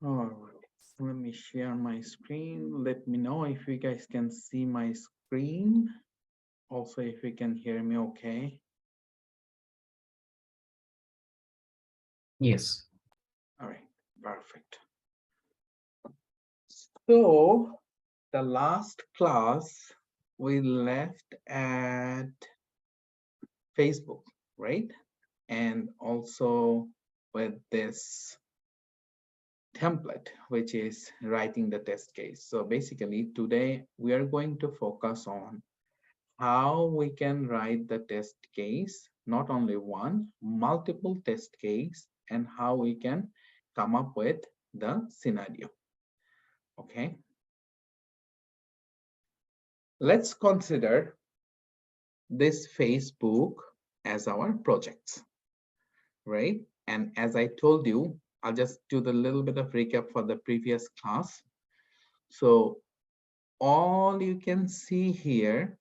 All right, let me share my screen. Let me know if you guys can see my screen. Also, if you can hear me okay. Yes. All right, perfect. So, the last class we left at Facebook, right? And also with this template, which is writing the test case. So basically today we are going to focus on how we can write the test case, not only one, multiple test case, and how we can come up with the scenario. Okay, let's consider this Facebook as our projects, right? And as I told you, I'll just do the little bit of recap for the previous class. So all you can see here,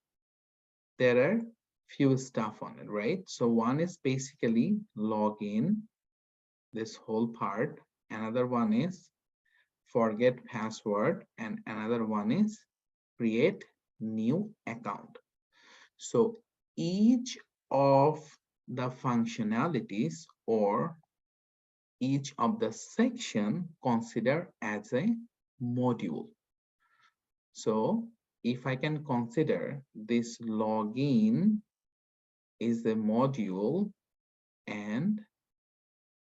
there are few stuff on it, right? So one is basically login, this whole part. Another one is forget password, and another one is create new account. So each of the functionalities or each of the section consider as a module. So if I can consider this login is a module and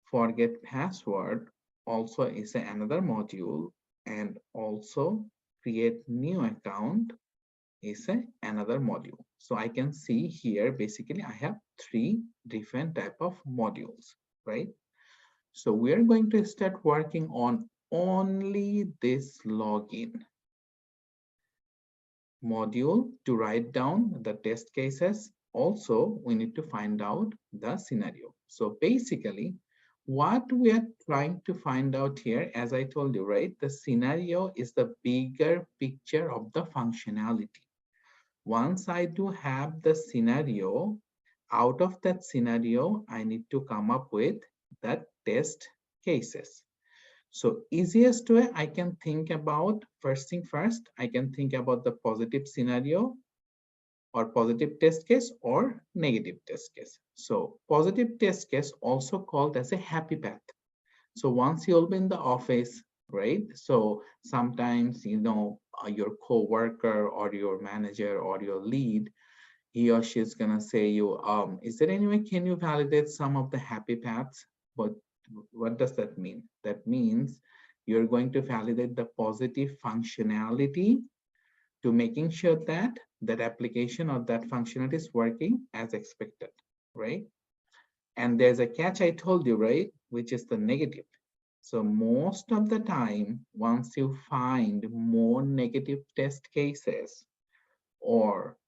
forget password also is another module, and also create new account is another module. So I can see here basically I have three different type of modules, right? So we are going to start working on only this login module to write down the test cases. Also, we need to find out the scenario. So basically, what we are trying to find out here, as I told you, right, the scenario is the bigger picture of the functionality. Once I do have the scenario, out of that scenario, I need to come up with the test cases. So easiest way I can think about, first thing first, I can think about the positive scenario or positive test case or negative test case. So positive test case also called as a happy path. So once you'll be in the office, right? So sometimes, your coworker or your manager or your lead, he or she is gonna say you, is there any way can you validate some of the happy paths? But what does that mean? That means you're going to validate the positive functionality to making sure that that application or that functionality is working as expected, right? And there's a catch I told you, right? Which is the negative. So most of the time, once you find more negative test cases or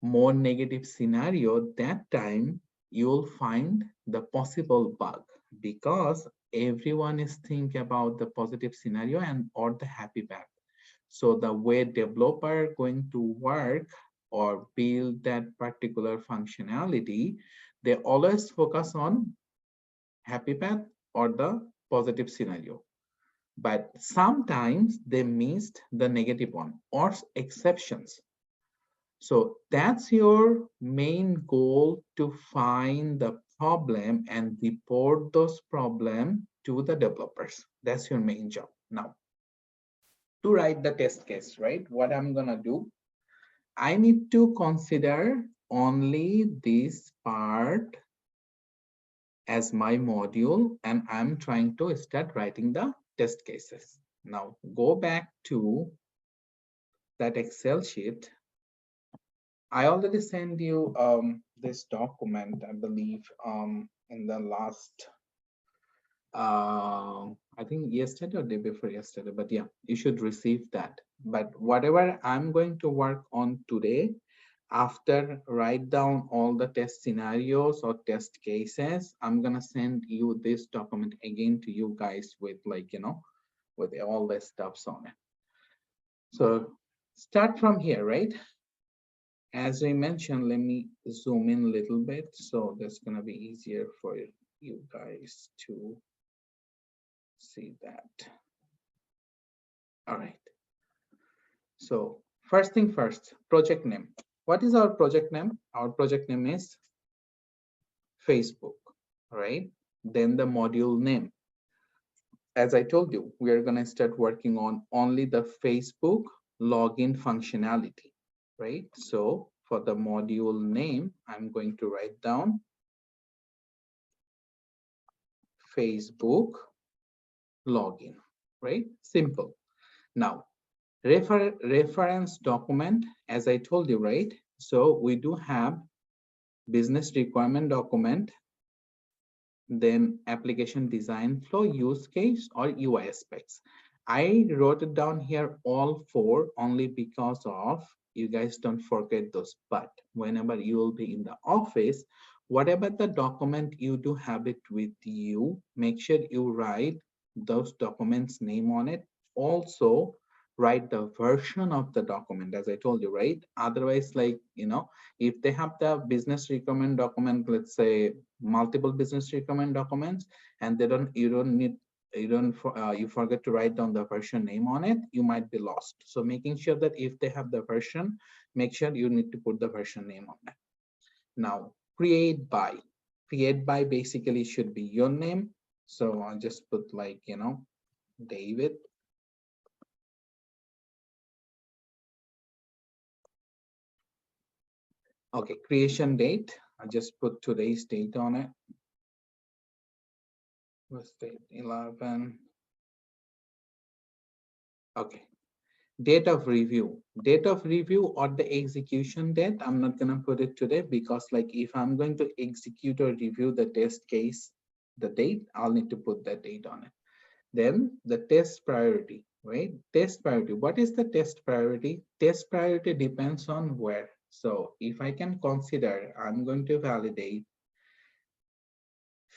more negative scenario, that time you'll find the possible bug, because everyone is thinking about the positive scenario and or the happy path. So the way developer going to work or build that particular functionality, they always focus on happy path or the positive scenario. But sometimes they missed the negative one or exceptions. So that's your main goal, to find the problem and report those problems to the developers. That's your main job. Now, to write the test case, right? What I'm gonna do, I need to consider only this part as my module, and I'm trying to start writing the test cases. Now, go back to that Excel sheet. I already sent you this document, I believe, in the last, I think yesterday or day before yesterday, but yeah, you should receive that. But whatever I'm going to work on today, after write down all the test scenarios or test cases, I'm gonna send you this document again to you guys with, like, with all the stuffs on it. So start from here, right? As I mentioned, let me zoom in a little bit, so that's gonna be easier for you guys to see that. All right. So first thing first, project name. What is our project name? Our project name is Facebook, right? Then the module name. As I told you, we are going to start working on only the Facebook login functionality, right? So for the module name, I'm going to write down Facebook login, right? Simple. Now, reference document, as I told you, right? So we do have business requirement document, then application design flow, use case, or UI aspects. I wrote it down here all four only because of you guys don't forget those. But whenever you will be in the office, whatever the document you do have it with you, make sure you write those documents name on it. Also, write the version of the document, as I told you, right? Otherwise, like, if they have the business requirement document, let's say multiple business requirement documents, and you forget to write down the version name on it, you might be lost. So making sure that if they have the version, make sure you need to put the version name on it. Now, create by basically should be your name. So I'll just put like, David. Okay, creation date. I just put today's date on it. Was date 11. Okay. Date of review or the execution date. I'm not going to put it today because like if I'm going to execute or review the test case, the date, I'll need to put that date on it. Then the test priority, right? Test priority. What is the test priority? Test priority depends on where. So if I can consider, I'm going to validate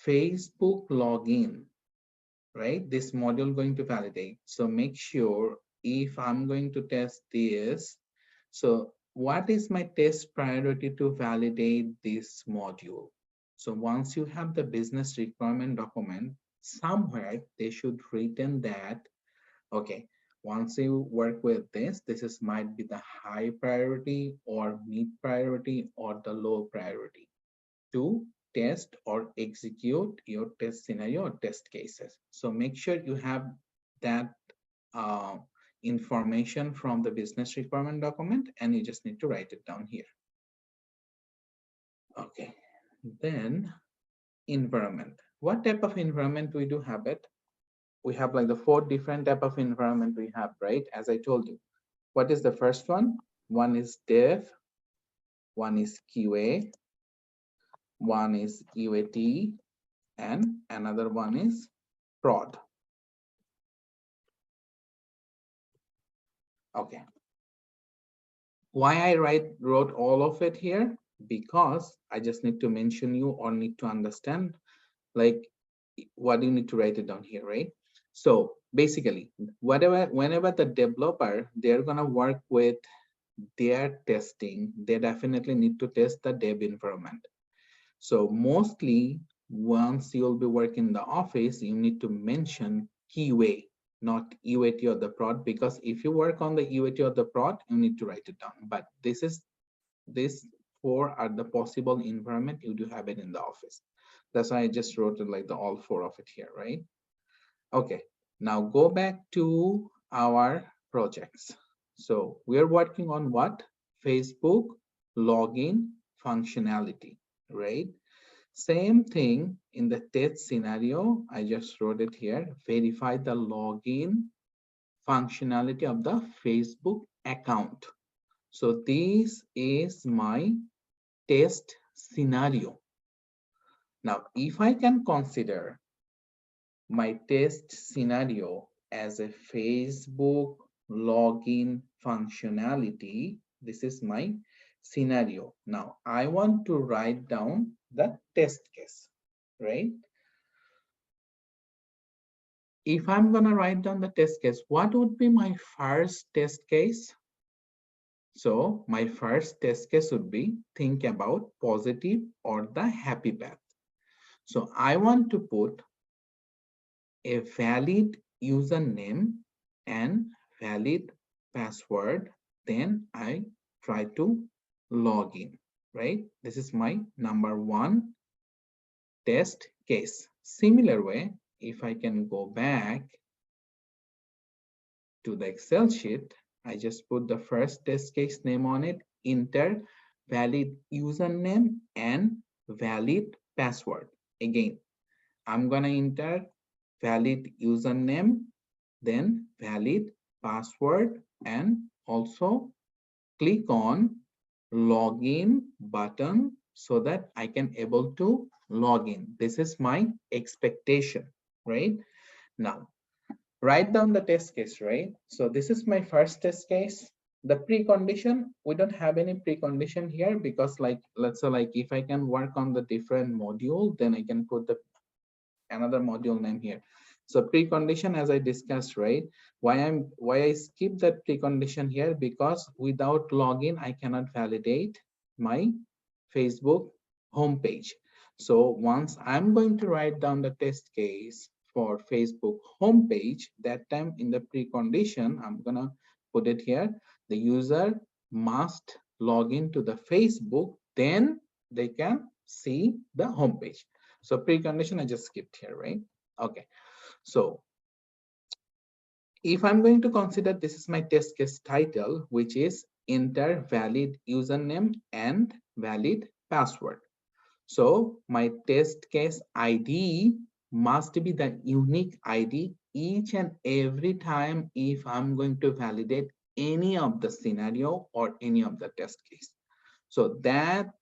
Facebook login, right? This module going to validate. So make sure if I'm going to test this, so what is my test priority to validate this module? So once you have the business requirement document, somewhere they should written that, okay, once you work with this is might be the high priority or mid priority or the low priority to test or execute your test scenario or test cases. So make sure you have that uh, information from the business requirement document and you just need to write it down here. Okay, then environment. What type of environment we do have it? We have like the 4 different type of environment we have, right? As I told you. What is the first one? One is dev, one is QA, one is UAT, and another one is prod. Okay. Why I wrote all of it here? Because I just need to mention you or need to understand like what you need to write it down here, right? So basically, whenever the developer, they're gonna work with their testing, they definitely need to test the dev environment. So mostly once you'll be working in the office, you need to mention QA, not UAT or the prod, because if you work on the UAT or the prod, you need to write it down. But this 4 are the possible environment you do have it in the office. That's why I just wrote it like the all 4 of it here, right? Okay, now go back to our projects. So we're working on what? Facebook login functionality, right? Same thing in the test scenario. I just wrote it here. Verify the login functionality of the Facebook account. So this is my test scenario. Now, if I can consider my test scenario as a Facebook login functionality, this is my scenario. Now, I want to write down the test case, right? If I'm going to write down the test case, what would be my first test case? So my first test case would be think about positive or the happy path. So I want to put a valid username and valid password, then I try to log in, right? This is my number one test case. Similar way, if I can go back to the Excel sheet, I just put the first test case name on it, enter valid username and valid password. Again, I'm gonna enter valid username, then valid password, and also click on login button so that I can able to log in. This is my expectation, right? Now, write down the test case, right? So this is my first test case. The precondition, we don't have any precondition here because like, let's say like if I can work on the different module, then I can put the another module name here. So precondition, as I discussed, right? Why I skip that precondition here, because without login, I cannot validate my Facebook homepage. So once I'm going to write down the test case for Facebook homepage, that time in the precondition, I'm gonna put it here. The user must log in to the Facebook, then they can see the homepage. So precondition, I just skipped here, right? Okay. So if I'm going to consider this is my test case title, which is enter valid username and valid password. So my test case ID must be the unique ID each and every time if I'm going to validate any of the scenario or any of the test case. So that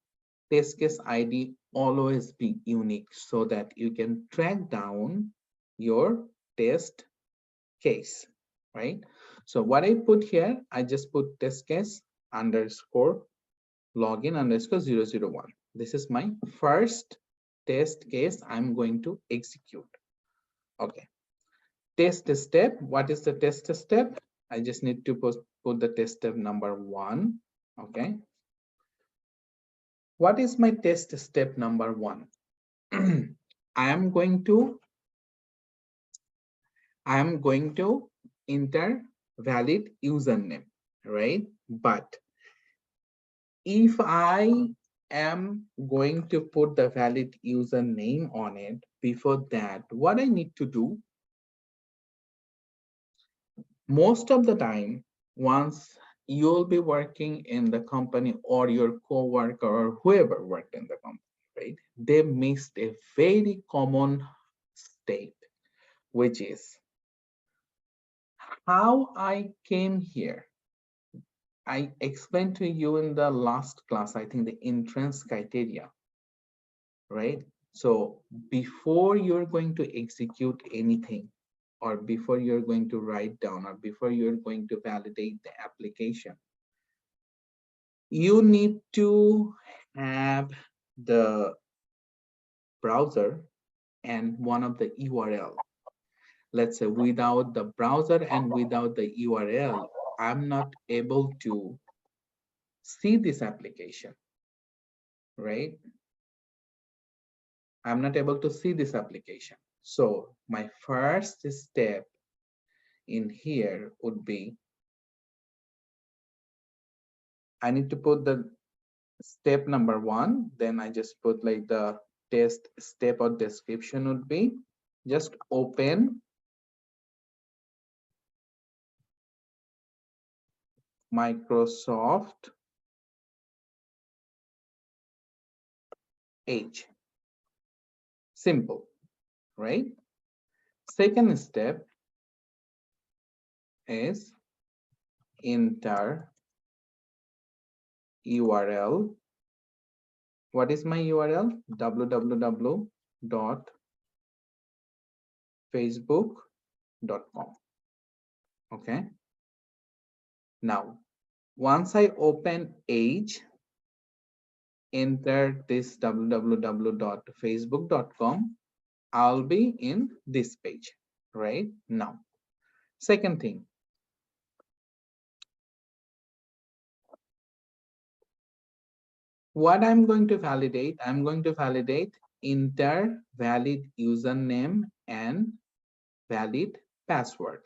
test case ID always be unique so that you can track down your test case, right? So what I put here, I just put test case underscore login underscore 001. This is my first test case I'm going to execute. Okay. Test step. What is the test step? I just need to put the test step number 1. Okay. What is my test step number 1? I am going to enter valid username, right? But if I am going to put the valid username on it, before that, what I need to do, most of the time, once you'll be working in the company or your coworker or whoever worked in the company, right? They missed a very common state, which is how I came here. I explained to you in the last class, I think the entrance criteria, right? So before you're going to execute anything, or before you're going to write down, or before you're going to validate the application, you need to have the browser and one of the URL. Let's say without the browser and without the URL, I'm not able to see this application, right? I'm not able to see this application. So my first step in here would be, I need to put the step number 1, then I just put like the test step or description would be just open Microsoft Edge. Simple, right? Second step is enter URL. What is my URL? www.facebook.com. Okay. Now, once I open Edge, enter this www.facebook.com, I'll be in this page right now. Second thing, what I'm going to validate, enter valid username and valid password.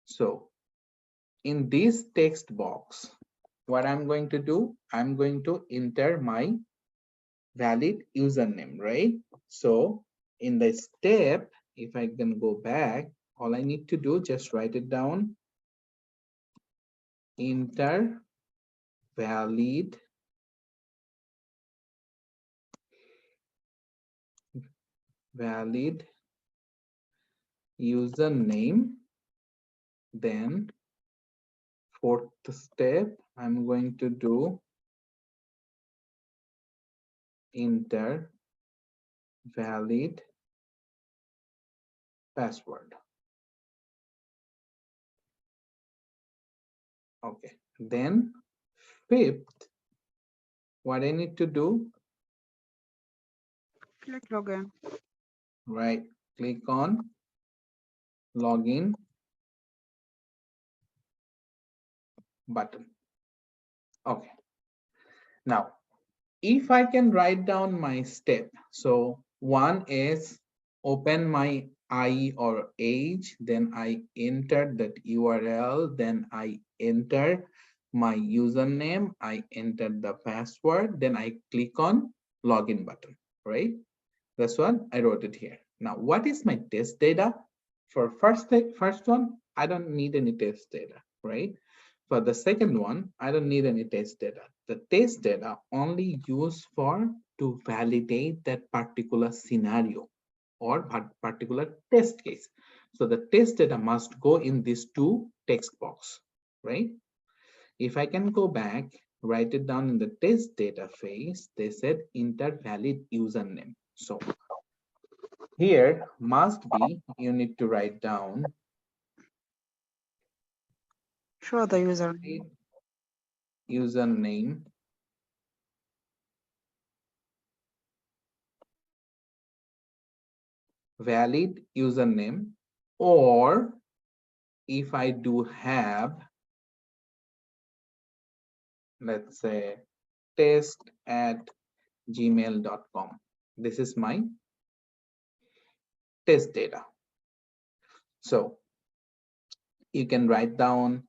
So in this text box, what I'm going to do, I'm going to enter my valid username, right? So in the step, if I can go back, all I need to do, just write it down, enter valid username. Then fourth step, I'm going to do enter valid password. Okay, then fifth, what I need to do, Click login. right click on login button. Okay, now if I can write down my step, so one is open my IE or age, then I enter that URL, then I enter my username, I enter the password, then I click on login button, right? That's what I wrote it here. Now, what is my test data? For first one, I don't need any test data, right? For the second one, I don't need any test data. The test data only used for to validate that particular scenario or particular test case. So the test data must go in these two text box, right? If I can go back, write it down in the test data phase, they said enter valid username. So here must be, you need to write down Show the user. username valid username, or if I do have, let's say, test@gmail.com. This is my test data. So you can write down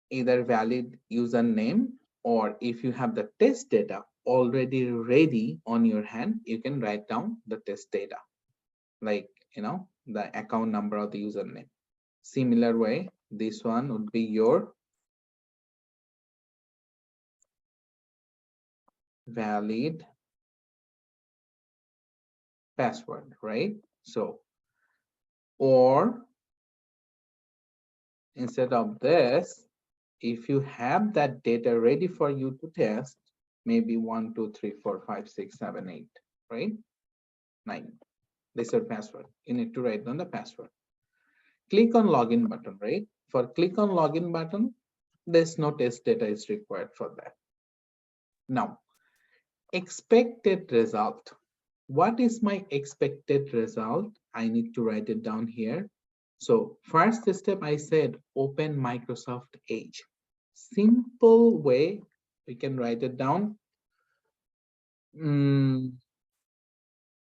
either valid username, or if you have the test data already ready on your hand, you can write down the test data, like, the account number of the username. Similar way, this one would be your valid password, right? So, or instead of this, if you have that data ready for you to test, maybe 1, 2, 3, 4, 5, 6, 7, 8, right? 9. This is your password. You need to write down the password. Click on login button, right? For click on login button, there's no test data is required for that. Now, expected result. What is my expected result? I need to write it down here. So first step, I said open Microsoft Edge. Simple way we can write it down.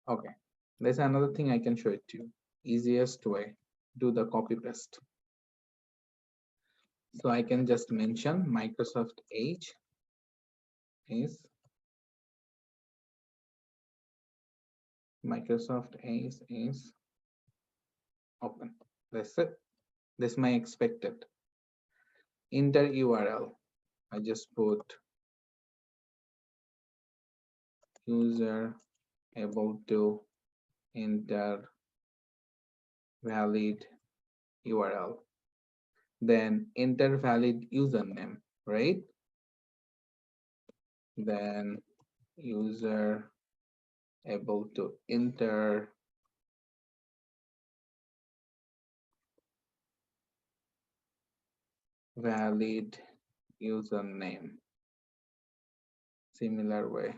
Okay, there's another thing I can show it to you. Easiest way, do the copy paste. So I can just mention Microsoft Edge is open. That's it. This is my expected. Enter URL. I just put user able to enter valid URL. Then enter valid username, right? Then user able to enter valid username. Similar way,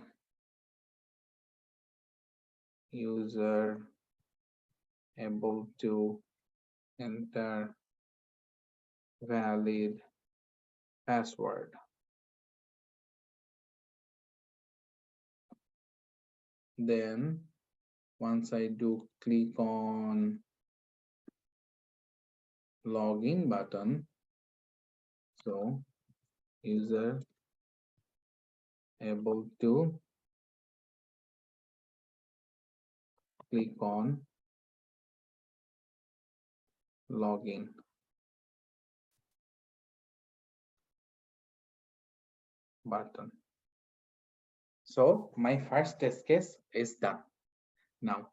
user able to enter valid password. Then once I do click on login button, so user able to click on login button. So my first test case is done. Now,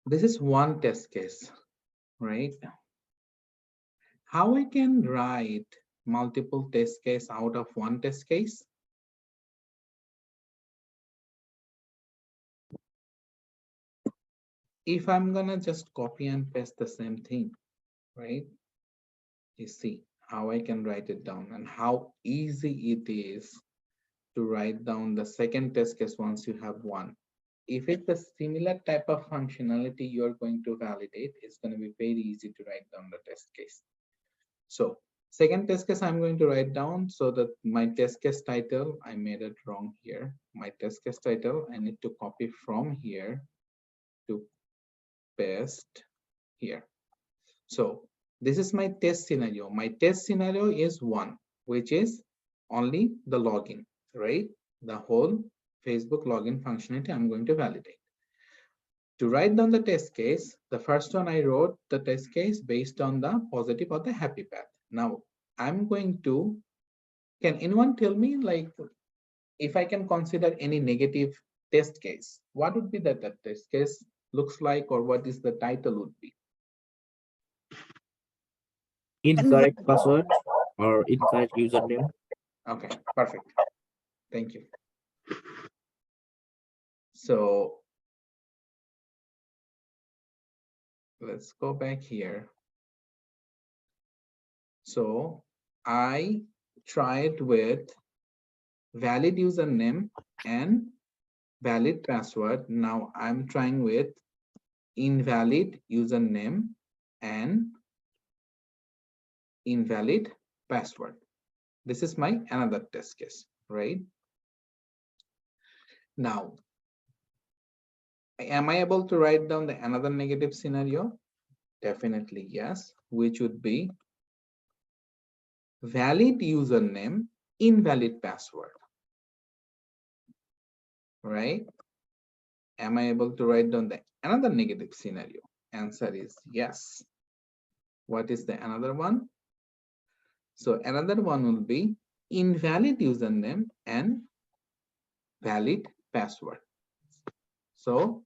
this is one test case, right? How I can write multiple test case out of one test case? If I'm gonna just copy and paste the same thing, right? You see how I can write it down and how easy it is to write down the second test case once you have one. If it's a similar type of functionality you're going to validate, it's going to be very easy to write down the test case. So second test case I'm going to write down, so that my test case title, I made it wrong here. My test case title, I need to copy from here to paste here. So this is my test scenario. My test scenario is one, which is only the login, right? The whole Facebook login functionality I'm going to validate. To write down the test case, the first one I wrote the test case based on the positive or the happy path. Now I'm going to, can anyone tell me, like, if I can consider any negative test case, what would be that test case looks like, or what is the title would be? Incorrect password or incorrect username. Okay, perfect. Thank you. So let's go back here. So I tried with valid username and valid password. Now I'm trying with invalid username and invalid password. This is my another test case, right? Now, am I able to write down the another negative scenario? Definitely yes, which would be valid username, invalid password, right? Am I able to write down the another negative scenario? Answer is yes. What is the another one? So another one will be invalid username and valid password. So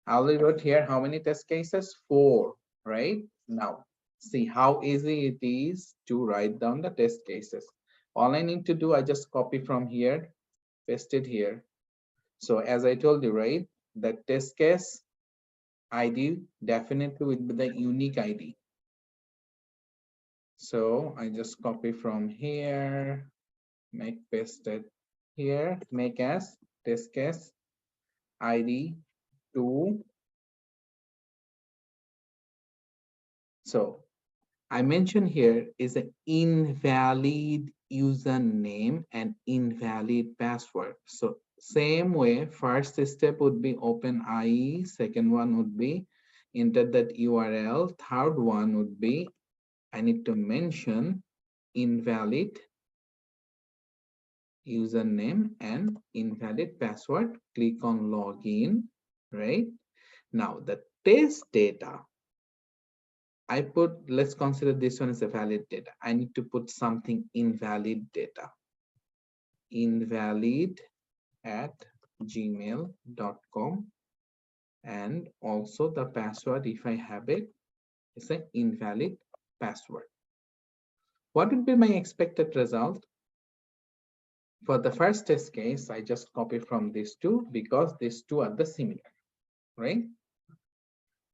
I already wrote here how many test cases? 4, right? Now see how easy it is to write down the test cases. All I need to do, I just copy from here, paste it here. So as I told you, right, the test case ID definitely will be the unique ID. So I just copy from here, make paste it here, make as test case ID 2. So I mentioned here is an invalid username and invalid password. So same way, first step would be open IE, second one would be enter that URL, third one would be I need to mention invalid username and invalid password. Click on login, right? Now the test data, I put, let's consider this one as a valid data. I need to put something invalid data. Invalid at gmail.com, and also the password, if I have it, is an invalid password. What would be my expected result? For the first test case, I just copy from these two because these two are the similar, right?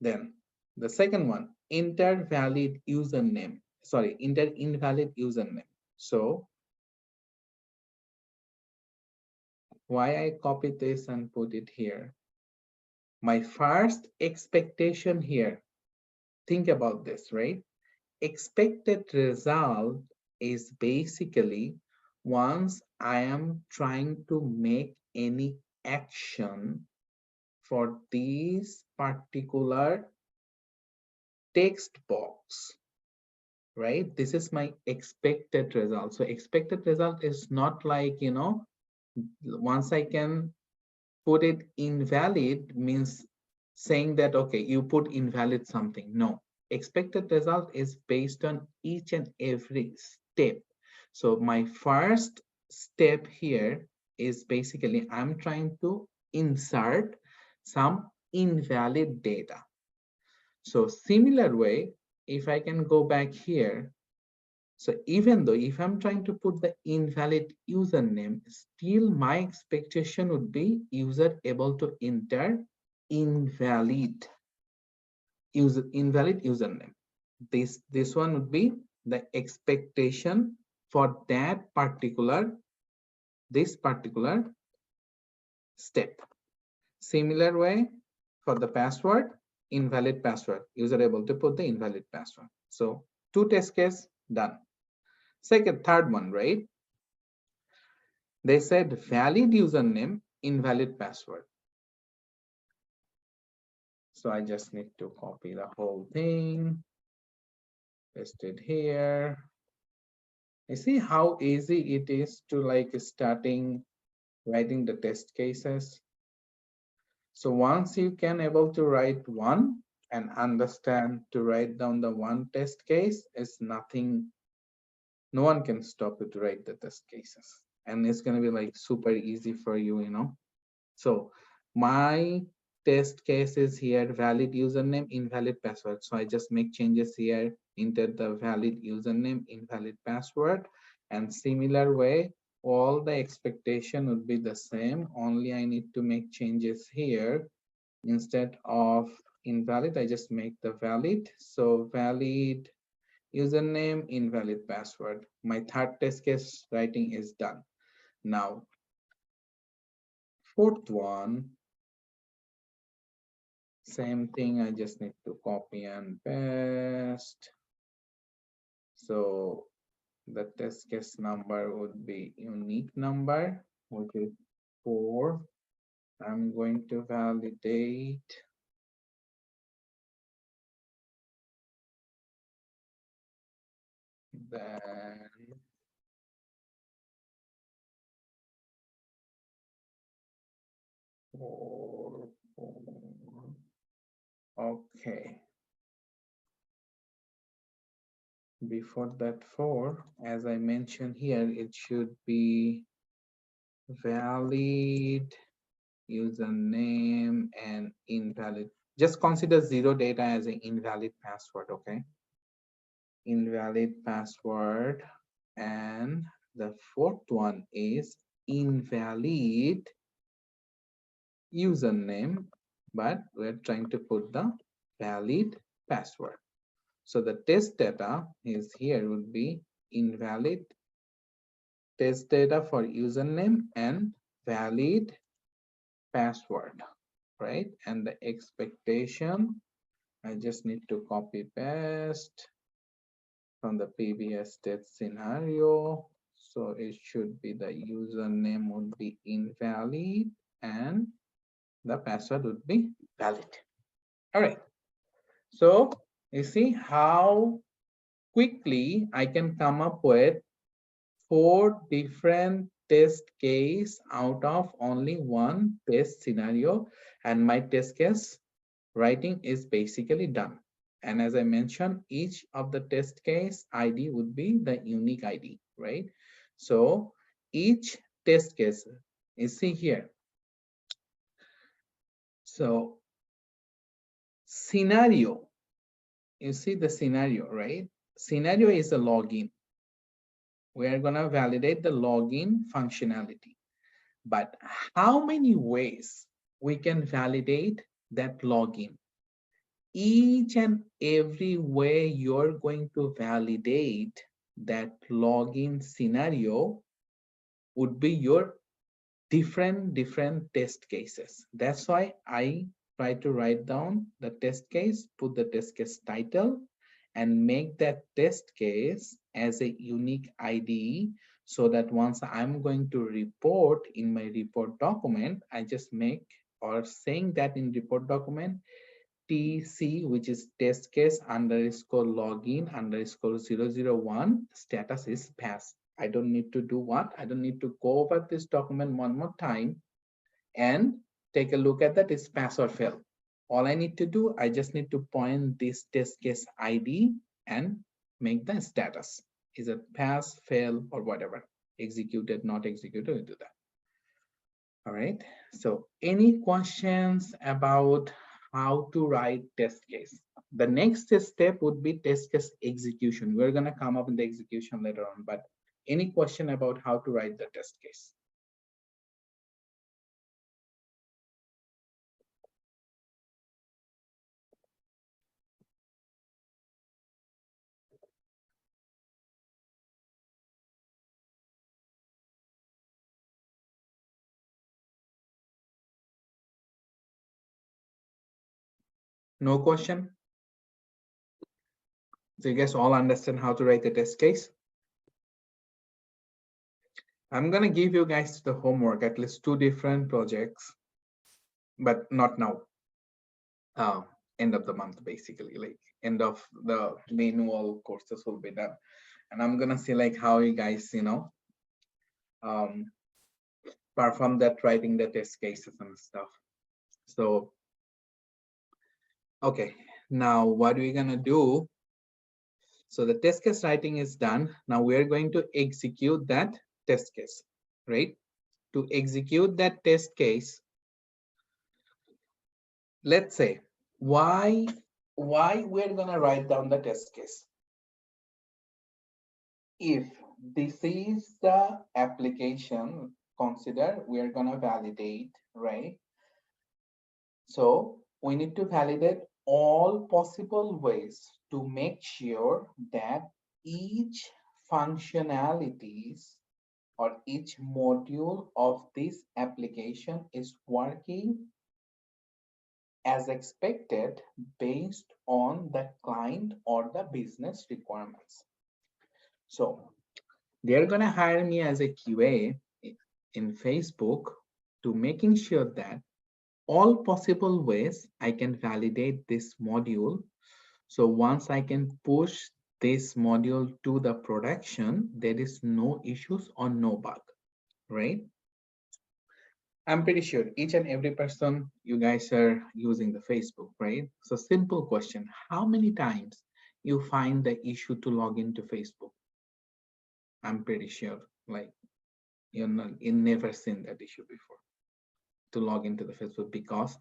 Then the second one, enter valid username, sorry, enter invalid username. So why I copy this and put it here? My first expectation here, think about this, right? Expected result is basically once I am trying to make any action for this particular text box, right? This is my expected result. So expected result is not like, once I can put it invalid means saying that, okay, you put invalid something. No, expected result is based on each and every step. So my first step here is basically I'm trying to insert some invalid data. So similar way, if I can go back here, so even though if I'm trying to put the invalid username, still my expectation would be user able to enter invalid username. This one would be the expectation for that this particular step. Similar way for the password, invalid password, user able to put the invalid password. So 2 test case done. Third one, right? They said valid username, invalid password. So I just need to copy the whole thing, paste it here. You see how easy it is to like starting writing the test cases. So once you can able to write one and understand to write down the one test case, is nothing, no one can stop you to write the test cases. And it's going to be like super easy for you, So my test case is here, valid username, invalid password. So I just make changes here, enter the valid username, invalid password. And similar way, all the expectation would be the same. Only I need to make changes here. Instead of invalid, I just make the valid. So valid username, invalid password. My third test case writing is done. Now, fourth one, same thing, I just need to copy and paste. So the test case number would be unique number, which is 4. I'm going to validate then four. Okay. Before that 4, as I mentioned here, it should be valid username and invalid. Just consider 0 data as an invalid password, okay? Invalid password. And the fourth one is invalid username, but we're trying to put the valid password. So the test data is here would be invalid test data for username and valid password, right? And the expectation, I just need to copy paste from the previous test scenario. So it should be the username would be invalid and the password would be valid. All right. So you see how quickly I can come up with 4 different test case out of only one test scenario, and my test case writing is basically done. And as I mentioned, each of the test case ID would be the unique ID, right? So each test case, you see here. So scenario, you see the scenario, right? Scenario is a login. We are going to validate the login functionality. But how many ways we can validate that login? Each and every way you're going to validate that login scenario would be your different test cases. That's why I try to write down the test case, put the test case title, and make that test case as a unique ID, so that once I'm going to report in my report document, I just make or saying that in report document, TC, which is test case underscore login underscore 001 status is pass. I don't need to do what? I don't need to go over this document one more time and take a look at that is pass or fail. All I need to do, I just need to point this test case ID and make the status. Is it pass, fail, or whatever? Executed, not executed, we do that. All right. So any questions about how to write test case? The next step would be test case execution. We're going to come up with the execution later on, but any question about how to write the test case? No question? So you guys all understand how to write the test case? I'm going to give you guys the homework, at least 2 different projects, but not now. End of the month, basically, like end of the manual courses will be done. And I'm going to see like how you guys, perform that writing the test cases and stuff. So, okay, now what we're going to do. So the test case writing is done. Now we're going to execute that test case, right? To execute that test case, let's say why we're going to write down the test case. If this is the application, consider we are going to validate, right? So we need to validate all possible ways to make sure that each functionalities or each module of this application is working as expected based on the client or the business requirements. So they're going to hire me as a QA in Facebook to making sure that all possible ways I can validate this module. So once I can push this module to the production, there is no issues or no bug, right? I'm pretty sure each and every person, you guys are using the Facebook, right? So simple question, how many times you find the issue to log into Facebook? I'm pretty sure like you never seen that issue before to log into the Facebook, because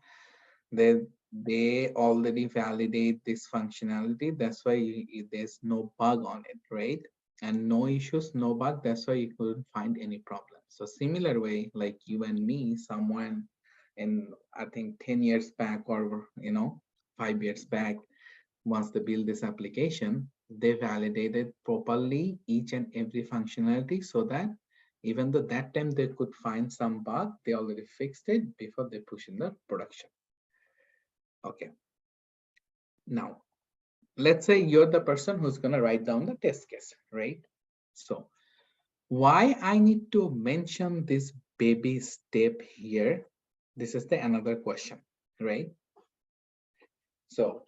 they already validate this functionality. That's why there's no bug on it, right? And no issues, no bug. That's why you couldn't find any problem. So similar way, like you and me, someone in I think 10 years back or 5 years back, once they build this application, they validated properly each and every functionality so that even though that time they could find some bug, they already fixed it before they push in the production. Okay. Now, let's say you're the person who's going to write down the test case, right? So why I need to mention this baby step here? This is another question, right? So,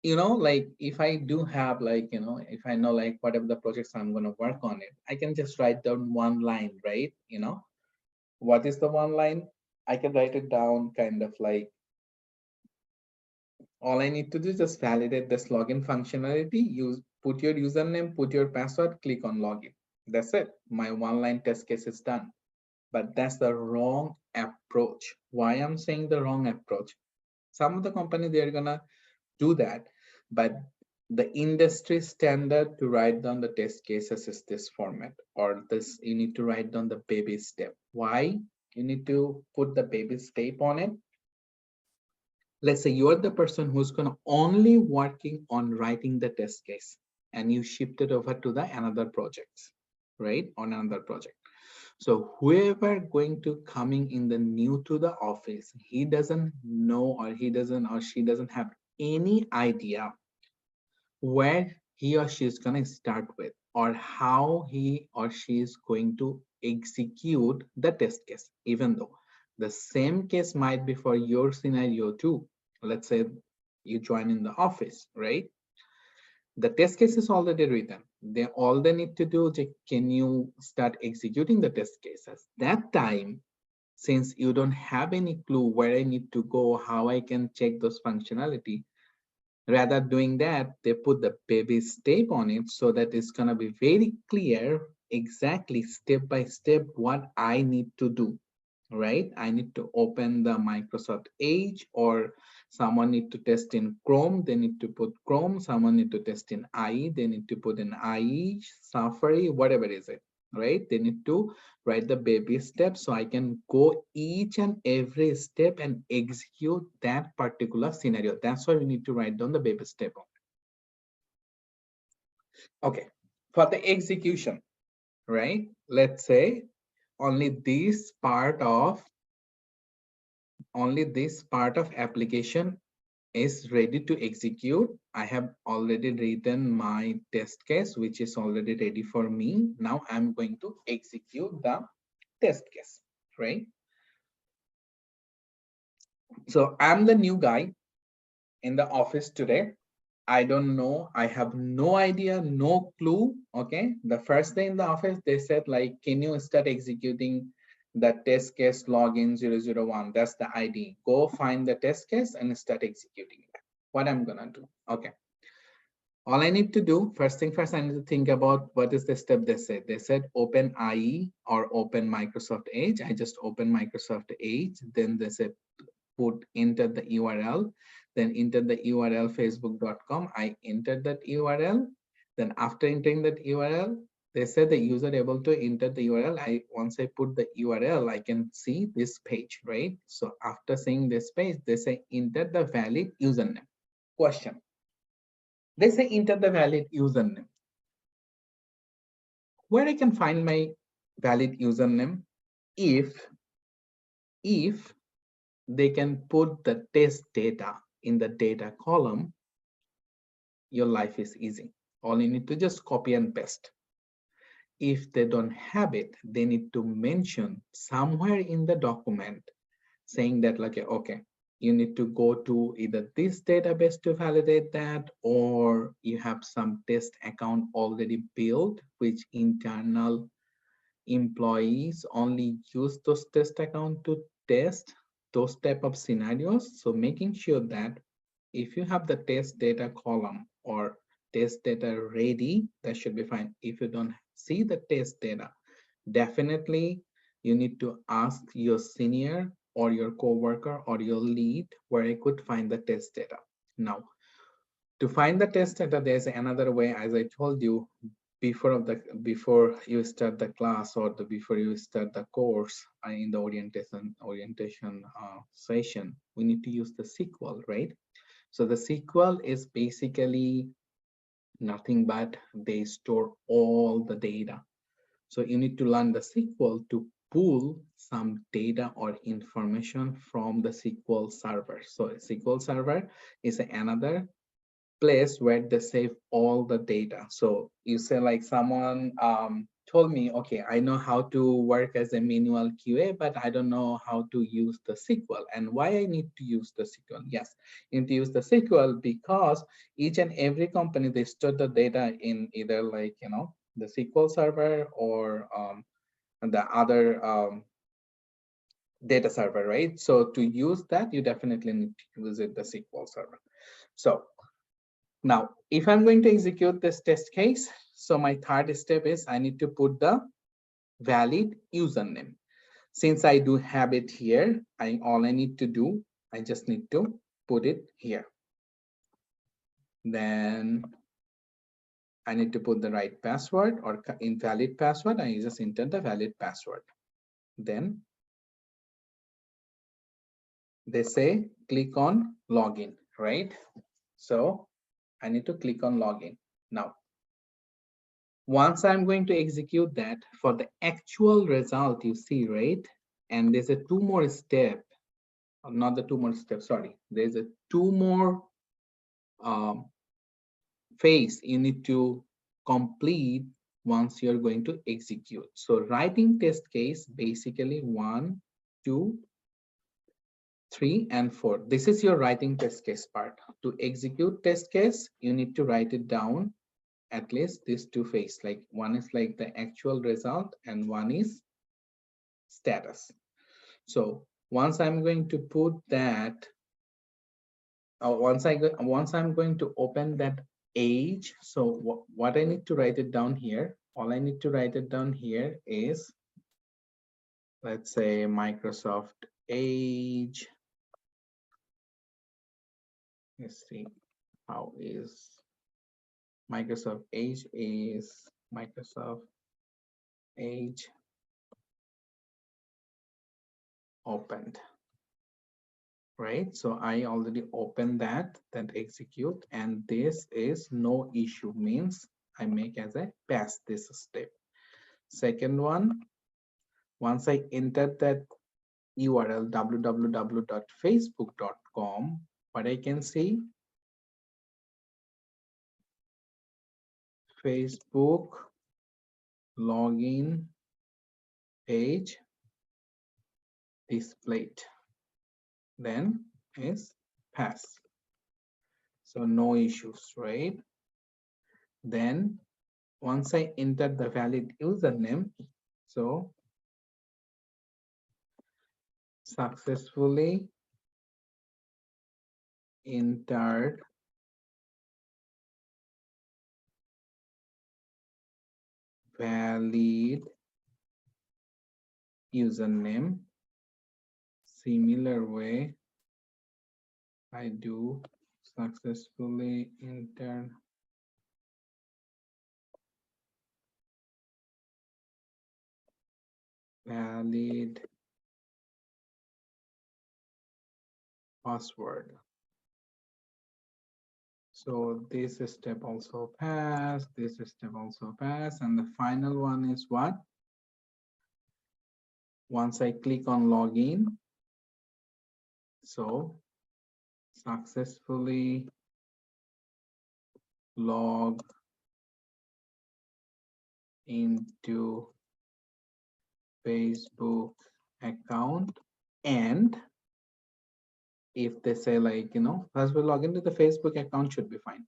like if I do have like, if I know like whatever the projects I'm going to work on it, I can just write down one line, right? What is the one line? I can write it down kind of like, all I need to do is just validate this login functionality. You put your username, put your password, click on login. That's it. My one-line test case is done. But that's the wrong approach. Why I'm saying the wrong approach? Some of the company, they're gonna do that, but the industry standard to write down the test cases is this format, or this, you need to write down the baby step. Why you need to put the baby step on it? Let's say you're the person who's going to only working on writing the test case, and you shift it over to the another projects, right? On another project. So whoever going to coming in the new to the office, he doesn't know, or she doesn't have any idea where he or she is going to start with, or how he or she is going to execute the test case, even though The same case might be for your scenario too. Let's say you join in the office, right? The test case is already written. All they need to do is, can you start executing the test cases? That time, since you don't have any clue where I need to go, how I can check those functionality, rather doing that, they put the baby step on it so that it's gonna be very clear, exactly step by step what I need to do, right? I need to open the Microsoft Edge, or someone need to test in Chrome, they need to put Chrome, someone need to test in IE, they need to put in IE, Safari, whatever is it, right? They need to write the baby steps so I can go each and every step and execute that particular scenario. That's why we need to write down the baby step. Okay, for the execution, right? Let's say only this part of application is ready to execute. I have already written my test case, which is already ready for me. Now I'm going to execute the test case, right? So I'm the new guy in the office today. I don't know. I have no idea, no clue. Okay. The first day in the office, they said, like, can you start executing the test case login 001? That's the ID. Go find the test case and start executing it. What I'm going to do. Okay. All I need to do, first thing first, I need to think about what is the step they said. They said open IE or open Microsoft Edge. I just open Microsoft Edge. Then they said enter the URL, then enter the URL facebook.com. I entered that URL. Then after entering that URL, they said the user able to enter the URL. Once I put the URL, I can see this page, right? So after seeing this page, they say enter the valid username. Question. They say enter the valid username. Where I can find my valid username? If they can put the test data in the data column, your life is easy. All you need to just copy and paste. If they don't have it, they need to mention somewhere in the document saying that, like, okay, you need to go to either this database to validate that, or you have some test account already built, which internal employees only use those test account to test those type of scenarios. So making sure that if you have the test data column or test data ready, that should be fine. If you don't see the test data, definitely you need to ask your senior or your coworker or your lead where I could find the test data. Now, to find the test data, there's another way. As I told you, before you start the class, or before you start the course, in the orientation session, we need to use the SQL, right? So the SQL is basically nothing but they store all the data. So you need to learn the SQL to pull some data or information from the SQL server. So SQL server is another place where they save all the data. So you say, like, someone told me, okay, I know how to work as a manual QA, but I don't know how to use the SQL. And why I need to use the SQL? Yes, you need to use the SQL because each and every company, they store the data in either, like, the SQL server or the other data server, right? So to use that, you definitely need to visit the SQL server. So now, if I'm going to execute this test case, so my third step is I need to put the valid username. Since I do have it here, all I need to do, I just need to put it here. Then I need to put the right password or invalid password. I just enter the valid password. Then they say click on login, right? So I need to click on login. Now, once I'm going to execute that, for the actual result, you see, right? And there's a two more step, not the two more steps, sorry. There's a two more phase you need to complete once you're going to execute. So writing test case, basically 1, 2, 3 and 4. This is your writing test case part. To execute test case, you need to write it down at least these two phases. Like one is like the actual result and one is status. So once I'm going to put that, once I'm going to open that age, so what I need to write it down here, all I need to write it down here is, let's say Microsoft age. Let's see, how is Microsoft age is Microsoft age opened, right? So I already opened that execute, and this is no issue, means I make as a pass this step. Second one, once I enter that URL www.facebook.com, what I can see, Facebook login page displayed, then is pass. So no issues, right? Then once I enter the valid username, so successfully entered valid username. Similar way, I do successfully enter valid password. So this step also pass, this step also pass, and the final one is what? Once I click on login, so successfully log into Facebook account, and if they say like, first we log into the Facebook account, should be fine.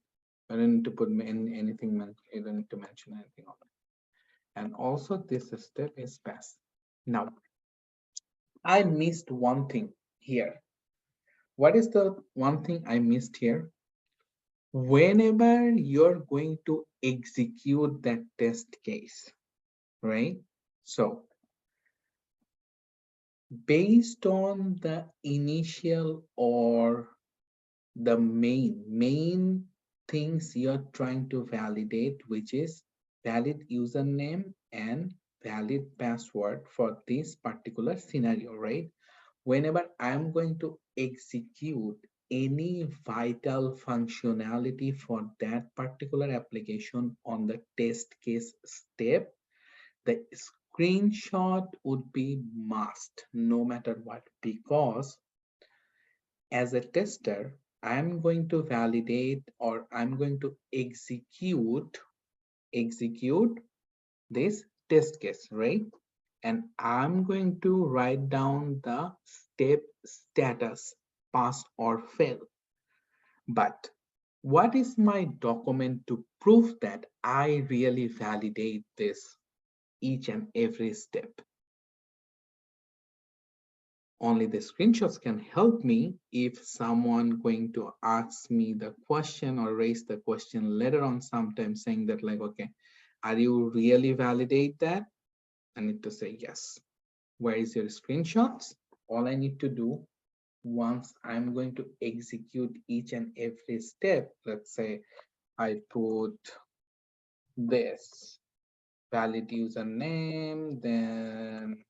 I don't need to put in anything, you don't need to mention anything on it. And also this step is pass. Now, I missed one thing here. What is the one thing I missed here? Whenever you're going to execute that test case, right? So based on the initial or the main things you're trying to validate, which is valid username and valid password for this particular scenario, right? Whenever I'm going to execute any vital functionality for that particular application on the test case step, the screenshot would be must no matter what, because as a tester, I'm going to validate or I'm going to execute this test case, right? And I'm going to write down the step status, pass or fail. But what is my document to prove that I really validate this each and every step? Only the screenshots can help me if someone going to ask me the question or raise the question later on sometime saying that like, okay, are you really validate that? I need to say yes. Where is your screenshots? All I need to do once I'm going to execute each and every step, let's say I put this valid username, then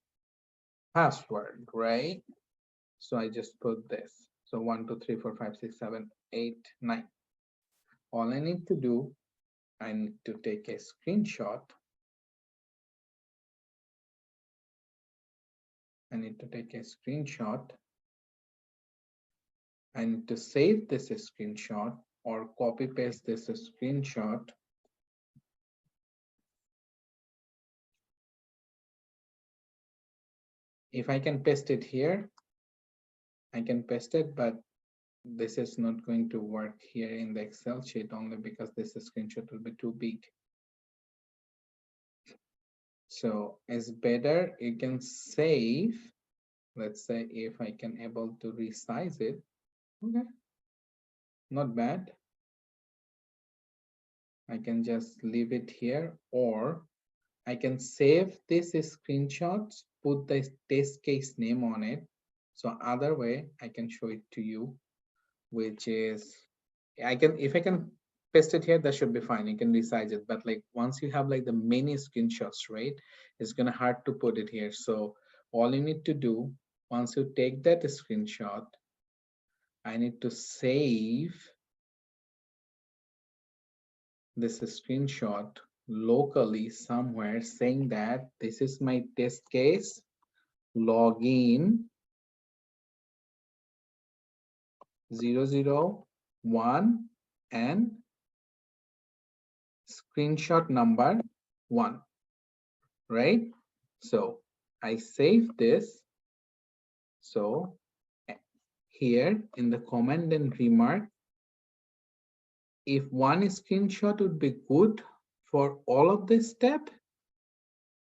password, right? So I just put this. So 1, 2, 3, 4, 5, 6, 7, 8, 9. All I need to do, I need to take a screenshot. I need to take a screenshot. I need to save this screenshot or copy paste this screenshot. If I can paste it here, I can paste it, but this is not going to work here in the Excel sheet only because this screenshot will be too big. So it's better you can save. Let's say if I can able to resize it. Okay, not bad. I can just leave it here, or I can save this screenshots, put the test case name on it. So other way I can show it to you, which is if I can paste it here, that should be fine. You can resize it, but like once you have like the many screenshots, right, it's gonna hard to put it here. So all you need to do, once you take that screenshot, I need to save this screenshot locally somewhere, saying that this is my test case, login 001 and screenshot number 1, right? So I save this. So here in the comment and remark, if one screenshot would be good for all of this step,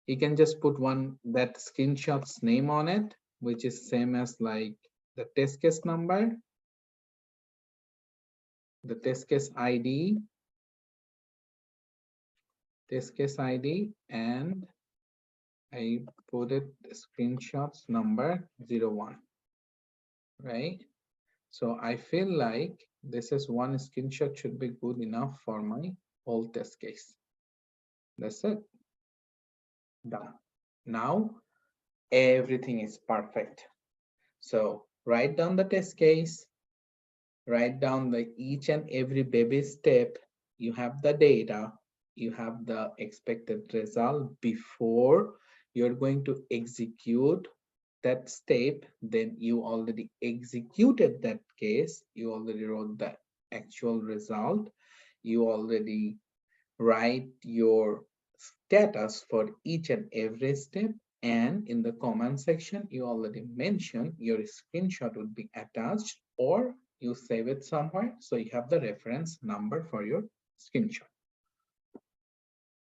you can just put that screenshot's name on it, which is same as like the test case number, the test case ID, and I put it screenshots number 01, right? So I feel like this is one screenshot should be good enough for my whole test case. That's it. Done. Now everything is perfect. So write down the test case, write down the each and every baby step. You have the data, you have the expected result before you're going to execute that step. Then you already executed that case, you already wrote the actual result, you already write your status for each and every step, and in the comment section you already mentioned your screenshot would be attached, or you save it somewhere so you have the reference number for your screenshot.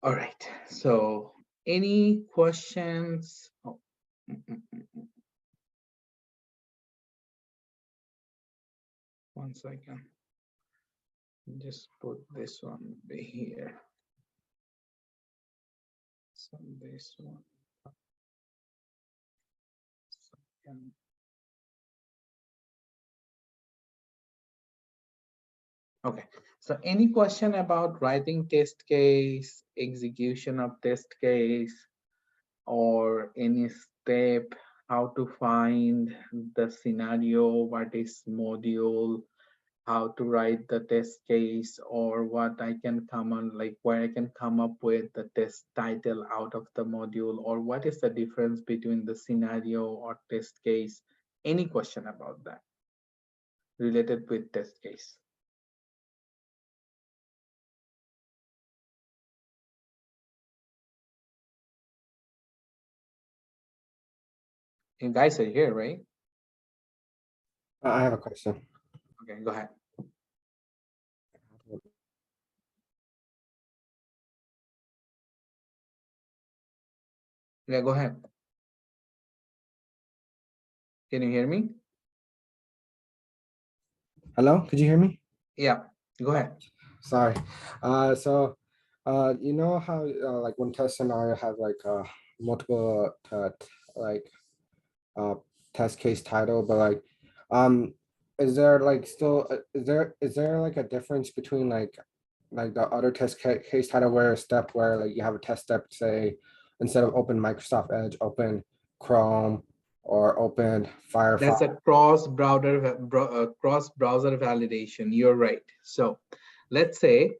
All right, so any questions? Oh, one second, just put this one here. So this one. Second. Okay, so any question about writing test case, execution of test case, or any step, how to find the scenario, what is module, how to write the test case, or what I can come on, like where I can come up with the test title out of the module, or what is the difference between the scenario or test case? Any question about that related with test case? You guys are here, right? I have a question. Okay, go ahead. Yeah, go ahead. Can you hear me? Hello, could you hear me? Yeah, go ahead. Sorry. You know how like when test scenario have like multiple test case title, but like is there like still is there like a difference between like the other case title where a step where like you have a test step, say instead of open Microsoft Edge, open Chrome or open Firefox? That's a cross browser validation. You're right. So let's say,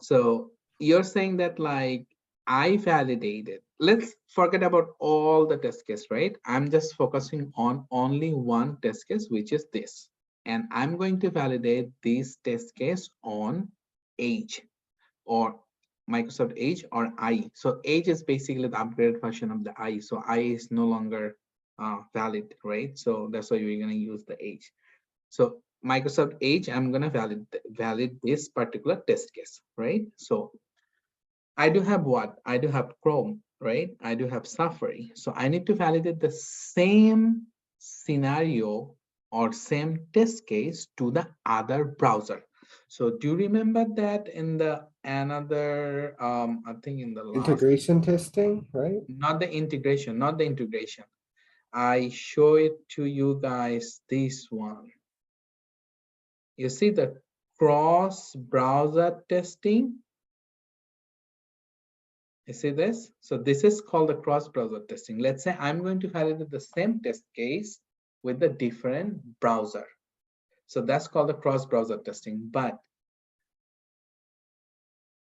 so you're saying that like I validated. Let's forget about all the test case, right? I'm just focusing on only one test case, which is this. And I'm going to validate this test case on Edge or Microsoft Edge or IE. So Edge is basically the upgraded version of the IE. So IE is no longer valid, right? So that's why we're going to use the age. So Microsoft Edge, I'm going to valid this particular test case, right? So I do have what? I do have Chrome, right? I do have Safari. So I need to validate the same scenario or same test case to the other browser. So do you remember that in the another, I think in the last, Integration testing, right? not the integration, not the integration. I show it to you guys, this one. You see the cross browser testing. You see this? So this is called the cross browser testing. Let's say I'm going to validate the same test case with a different browser. So that's called the cross browser testing. But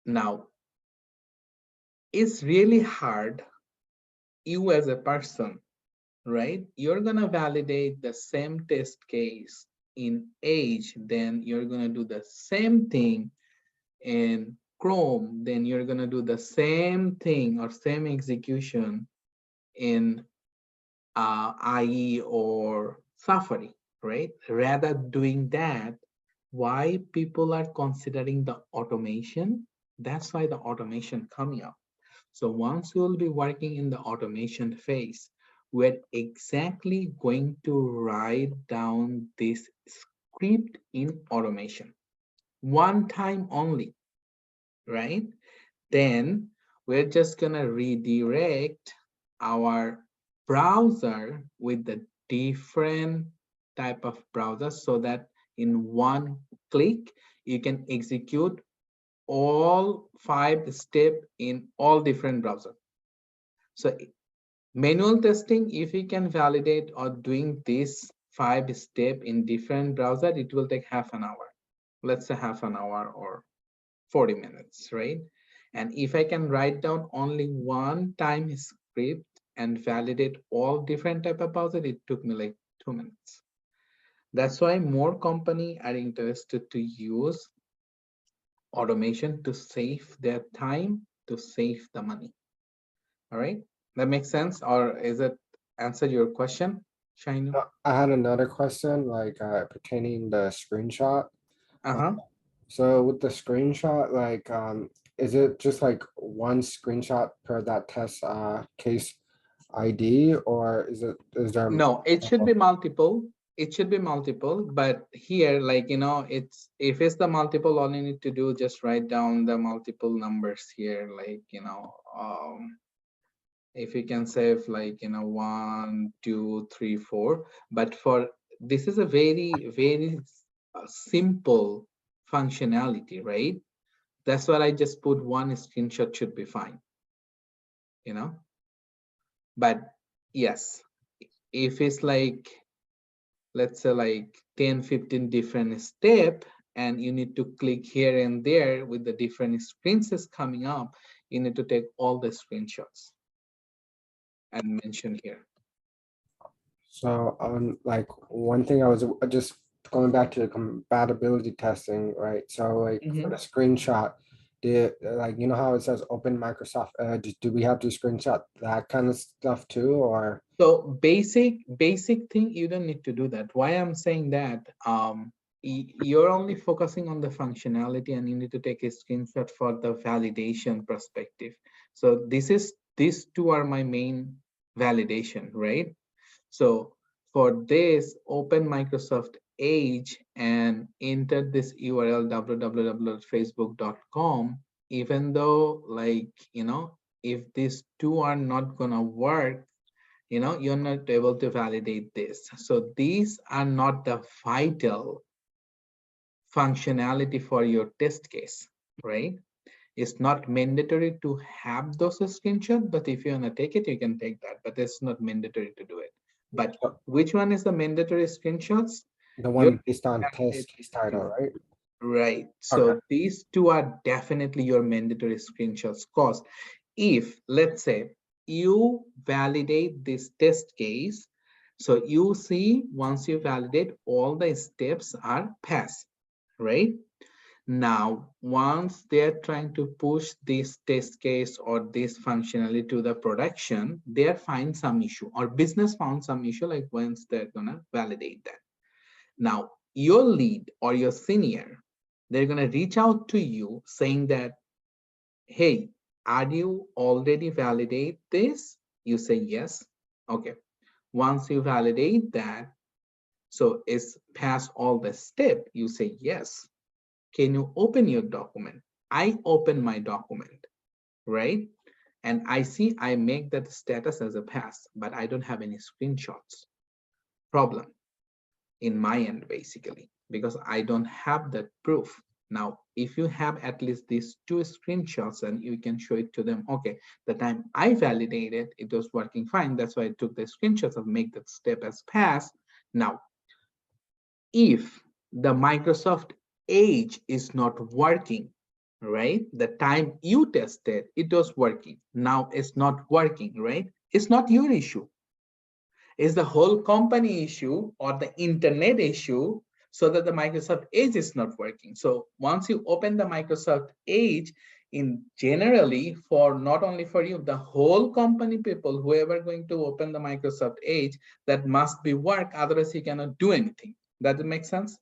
now it's really hard. You as a person, right? You're gonna validate the same test case in Edge, then you're gonna do the same thing in Chrome, then you're gonna do the same thing or same execution in IE or Safari, right? Rather doing that, why people are considering the automation? That's why the automation coming up. So once you will be working in the automation phase, we're exactly going to write down this script in automation one time only, right? Then we're just gonna redirect our browser with the different type of browser so that in one click you can execute all 5 steps in all different browsers. So manual testing, if you can validate or doing this 5 steps in different browser, it will take half an hour. Let's say half an hour or 40 minutes, right? And if I can write down only one time script and validate all different type of browser, it took me like 2 minutes. That's why more company are interested to use automation to save their time, to save the money. All right, that makes sense, or is it answer your question, Shainu? I had another question, like pertaining the screenshot. Uh-huh. So with the screenshot, like, is it just like one screenshot per that test case ID, or is there? No, it should be multiple. It should be multiple, but here, like, it's if it's the multiple, all you need to do just write down the multiple numbers here, like, if you can save like 1, 2, 3, 4. But for this is a very simple functionality, right? That's what I just put one screenshot should be fine, but yes, if it's like, let's say like 10, 15 different step and you need to click here and there with the different screens coming up, you need to take all the screenshots and mention here. So like one thing I was just going back to the compatibility testing, right? So like for the screenshot, like how it says open Microsoft Edge, do we have to screenshot that kind of stuff too, or? So basic thing, you don't need to do that. Why I'm saying that, you're only focusing on the functionality and you need to take a screenshot for the validation perspective. So these two are my main validation, right? So for this, open Microsoft Edge and enter this URL www.facebook.com, even though like, if these two are not gonna work, you're not able to validate this. So these are not the vital functionality for your test case, right? It's not mandatory to have those screenshots, but if you want to take it, you can take that, but it's not mandatory to do it. But which one is the mandatory screenshots? The one based on test case title, right? Right. So these two are definitely your mandatory screenshots. Because if, let's say, you validate this test case, so you see once you validate, all the steps are passed, right? Now, once they're trying to push this test case or this functionality to the production, they find some issue or business found some issue, like once they're gonna validate that. Now, your lead or your senior, they're gonna reach out to you saying that, hey, are you already validate this? You say yes. Okay. Once you validate that, so it's past all the step, you say yes. Can you open your document? I open my document, right? And I see I make that status as a pass, but I don't have any screenshots. Problem in my end, basically, because I don't have that proof. Now, if you have at least these 2 screenshots and you can show it to them, okay, the time I validated, it was working fine. That's why I took the screenshots of make that step as pass. Now, if the Microsoft Edge is not working, right? The time you tested, it was working. Now it's not working, right? It's not your issue. It's the whole company issue or the internet issue, so that the Microsoft Edge is not working. So once you open the Microsoft Edge, in generally for not only for you, the whole company people, whoever going to open the Microsoft Edge, that must be work, otherwise you cannot do anything. Does it make sense?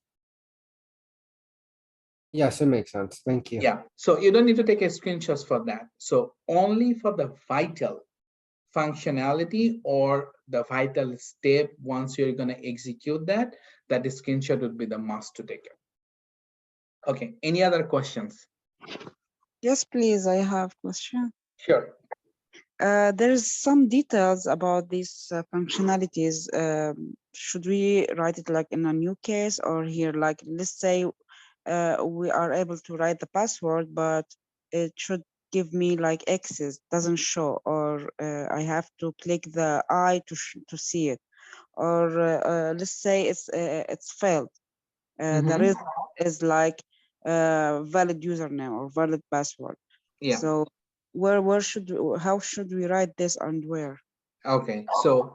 Yes, it makes sense. Thank you. Yeah, so you don't need to take a screenshots for that. So only for the vital functionality or the vital step, once you're going to execute that, that screenshot would be the must to take it. Okay, any other questions? Yes, please. I have question. Sure. There's some details about these functionalities. Should we write it like in a new case or here? Like, let's say we are able to write the password, but it should give me like X's, doesn't show, or I have to click the I to see it, or let's say it's failed. The Mhm. result is like valid username or valid password. Yeah. So how should we write this and where? Okay, so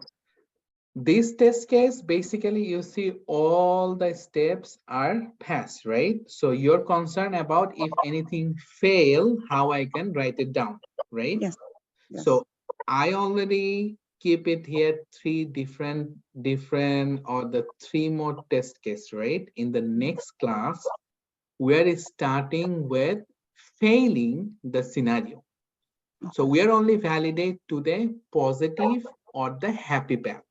this test case, basically you see all the steps are passed, right? So you're concerned about if anything fail, how I can write it down, right? Yes. Yes. So I already keep it here 3 different or the 3 more test case, right? In the next class, we're starting with failing the scenario. So we are only validate to the positive or the happy path,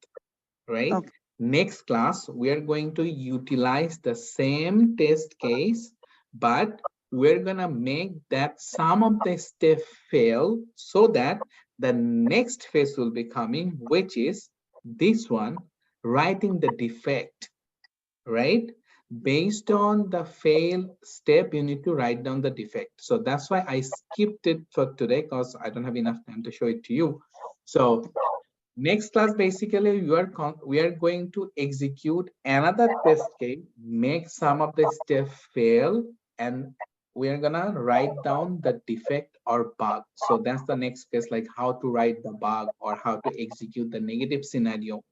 right? Okay. Next class, we are going to utilize the same test case, but we're gonna make that some of the steps fail so that the next phase will be coming, which is this one, writing the defect, right? Based on the fail step, you need to write down the defect. So that's why I skipped it for today, because I don't have enough time to show it to you. So next class, basically, we are going to execute another test case, make some of the steps fail, and we are gonna write down the defect or bug. So that's the next case, like how to write the bug or how to execute the negative scenario,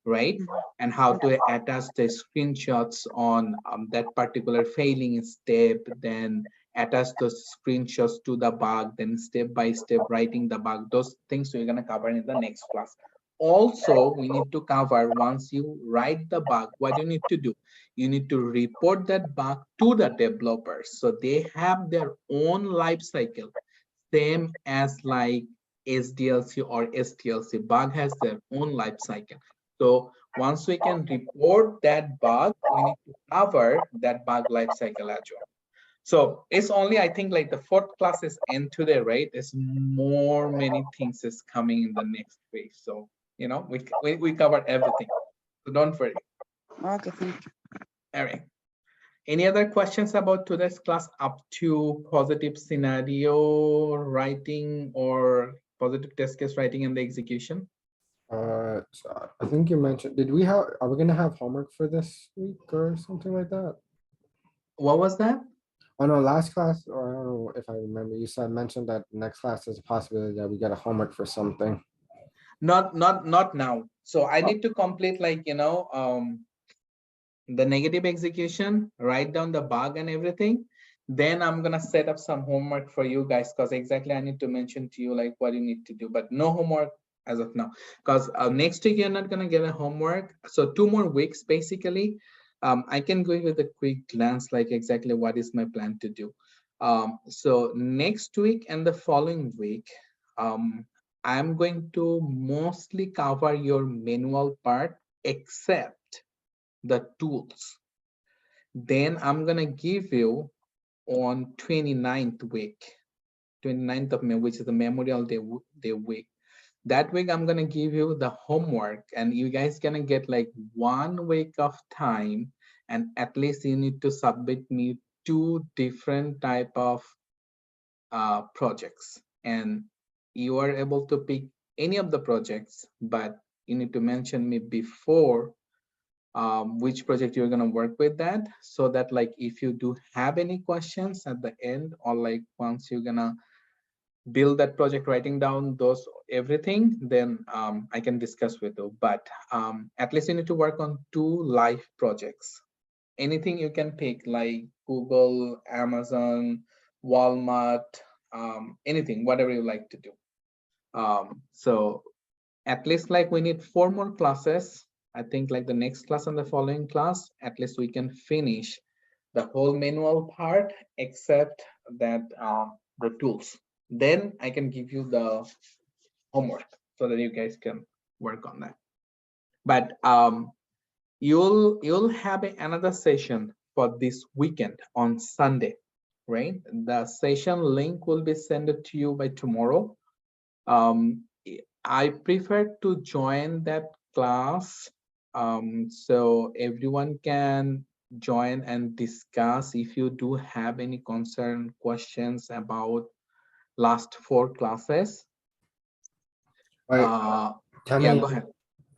right? And how to attach the screenshots on that particular failing step, then attach those screenshots to the bug, then step by step writing the bug. Those things we're gonna cover in the next class. Also, we need to cover, once you write the bug, what you need to do? You need to report that bug to the developers, so they have their own life cycle, same as like SDLC or STLC. Bug has their own life cycle. So once we can report that bug, we need to cover that bug life cycle as well. So it's only, I think, like the 4th class is end today, right? There's many things is coming in the next week. So, you know, we covered everything. So don't worry. Okay, thank you. All right. Any other questions about today's class up to positive scenario writing or positive test case writing and the execution? So I think you mentioned, are we gonna have homework for this week or something like that? What was that? Oh no, last class, or I don't know if I remember, you mentioned that next class there's a possibility that we get a homework for something. Not now. So I need to complete, like, you know, the negative execution, write down the bug and everything. Then I'm gonna set up some homework for you guys, because exactly I need to mention to you like what you need to do, but no homework as of now, because next week you're not gonna get a homework. So 2 more weeks basically. I can go with a quick glance like exactly what is my plan to do. So next week and the following week, I'm going to mostly cover your manual part except the tools. Then I'm gonna give you on 29th week, 29th of May, which is the Memorial Day week. That week I'm gonna give you the homework, and you guys gonna get like 1 week of time, and at least you need to submit me 2 different type of projects, and you are able to pick any of the projects, but you need to mention me before which project you're going to work with, that so that like if you do have any questions at the end, or like once you're gonna build that project, writing down those everything, then I can discuss with you. But at least you need to work on 2 live projects. Anything you can pick, like Google, Amazon, Walmart, anything, whatever you like to do. So at least like we need 4 more classes. I think like the next class and the following class, at least we can finish the whole manual part except that the tools. Then I can give you the homework so that you guys can work on that. But you'll have another session for this weekend on Sunday, right? The session link will be sent to you by tomorrow. I prefer to join that class so everyone can join and discuss. If you do have any concern, questions about last 4 classes. Wait, Yeah, 10 go a.m. ahead.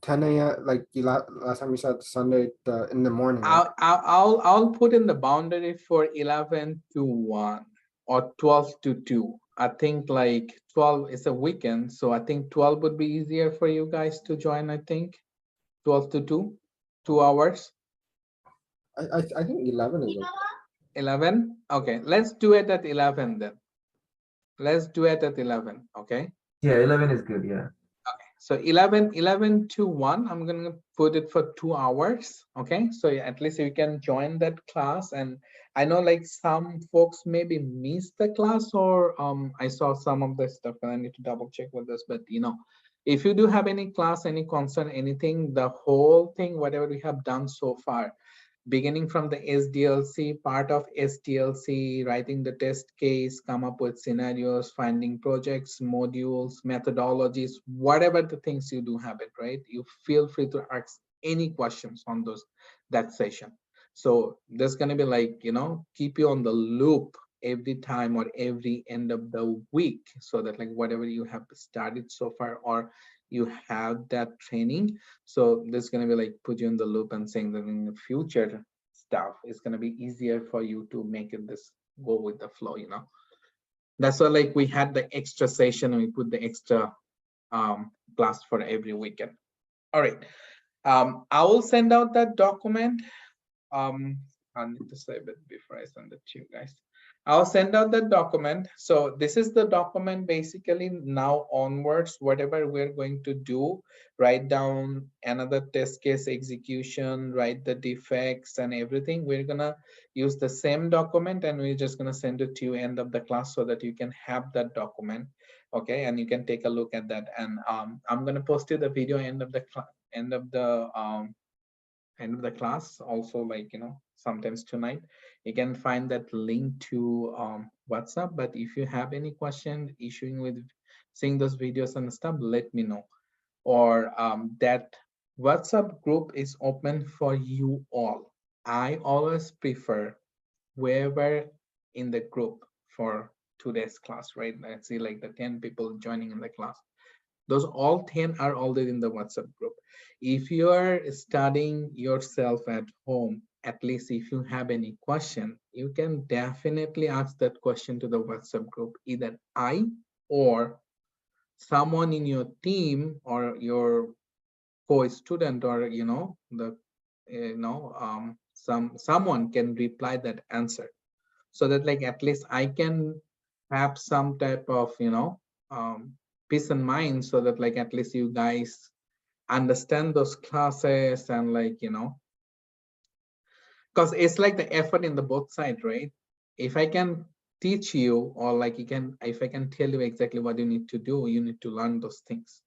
10 a.m. like you last time you said Sunday in the morning, right? I'll put in the boundary for 11 to 1 or 12 to 2. I think like 12 is a weekend, so I think 12 would be easier for you guys to join. I think 12 to 2, 2 hours. I think 11 is okay. 11. Okay, let's do it at 11 then. Let's do it at 11. Okay. Yeah, 11 is good. Yeah. So 11 to 1, I'm going to put it for 2 hours. Okay. So at least you can join that class. And I know like some folks maybe missed the class, or I saw some of the stuff and I need to double check with this, but you know, if you do have any class, any concern, anything, the whole thing, whatever we have done so far, beginning from the SDLC, part of SDLC, writing the test case, come up with scenarios, finding projects, modules, methodologies, whatever the things you do have it, right? You feel free to ask any questions on that session. So there's going to be like, you know, keep you on the loop every time or every end of the week, so that like whatever you have started so far, or you have that training. So this is going to be like put you in the loop and saying that in the future stuff is going to be easier for you to make it this go with the flow, you know. That's why like we had the extra session and we put the extra class for every weekend. All right. I will send out that document. I need to save it before I send it to you guys. I'll send out the document. So this is the document basically. Now onwards, whatever we're going to do, write down another test case execution, write the defects and everything. We're gonna use the same document and we're just gonna send it to you end of the class so that you can have that document. Okay, and you can take a look at that. And I'm gonna post you the video end of the class also, like, you know, sometimes tonight. You can find that link to WhatsApp. But if you have any question issuing with seeing those videos and stuff, let me know. Or that WhatsApp group is open for you all. I always prefer whoever in the group for today's class, right? Let's see like the 10 people joining in the class. Those all 10 are already in the WhatsApp group. If you are studying yourself at home, at least if you have any question, you can definitely ask that question to the WhatsApp group. Either I or someone in your team or your co-student, or you know, someone can reply that answer. so that like at least I can have some type of, you know, peace and mind, so that like at least you guys understand those classes and like, you know, because it's like the effort in the both side, right? If I can teach you, or like you can, if I can tell you exactly what you need to do, you need to learn those things.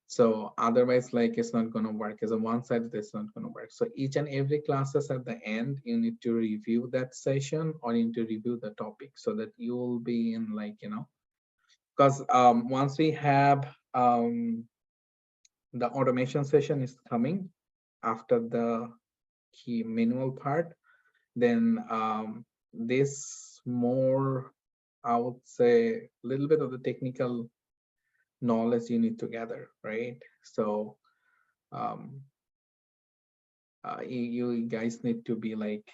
So otherwise, like it's not going to work. As a one side, it's not going to work. So each and every classes at the end, you need to review that session or you need to review the topic, so that you will be in like, you know, because once we have the automation session is coming after the key manual part, then this more, I would say, a little bit of the technical knowledge you need to gather, right? So you guys need to be like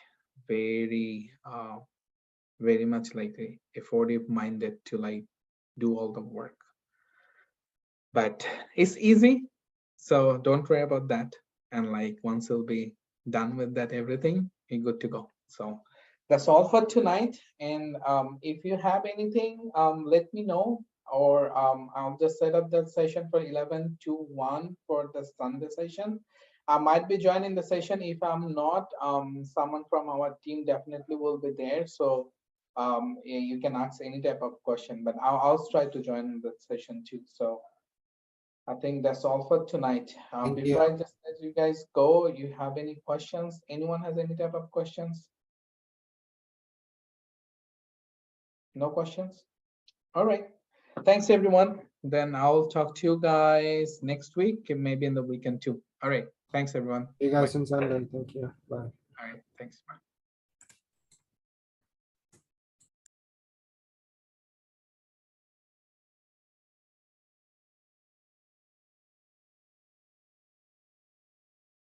very very much like effective minded to like do all the work, but it's easy, so don't worry about that. And like once you'll be done with that, everything, you're good to go. So that's all for tonight. And if you have anything, let me know, or I'll just set up that session for 11 to 1 for the Sunday session. I might be joining the session. If I'm not, someone from our team definitely will be there. So you can ask any type of question, but I'll try to join the session too. So I think that's all for tonight. Thank Before you. I just let you guys go, you have any questions? Anyone has any type of questions? No questions? All right. Thanks, everyone. Then I'll talk to you guys next week and maybe in the weekend too. All right. Thanks, everyone. You Bye. guys on Sunday. Thank you. Bye. All right. Thanks. Bye.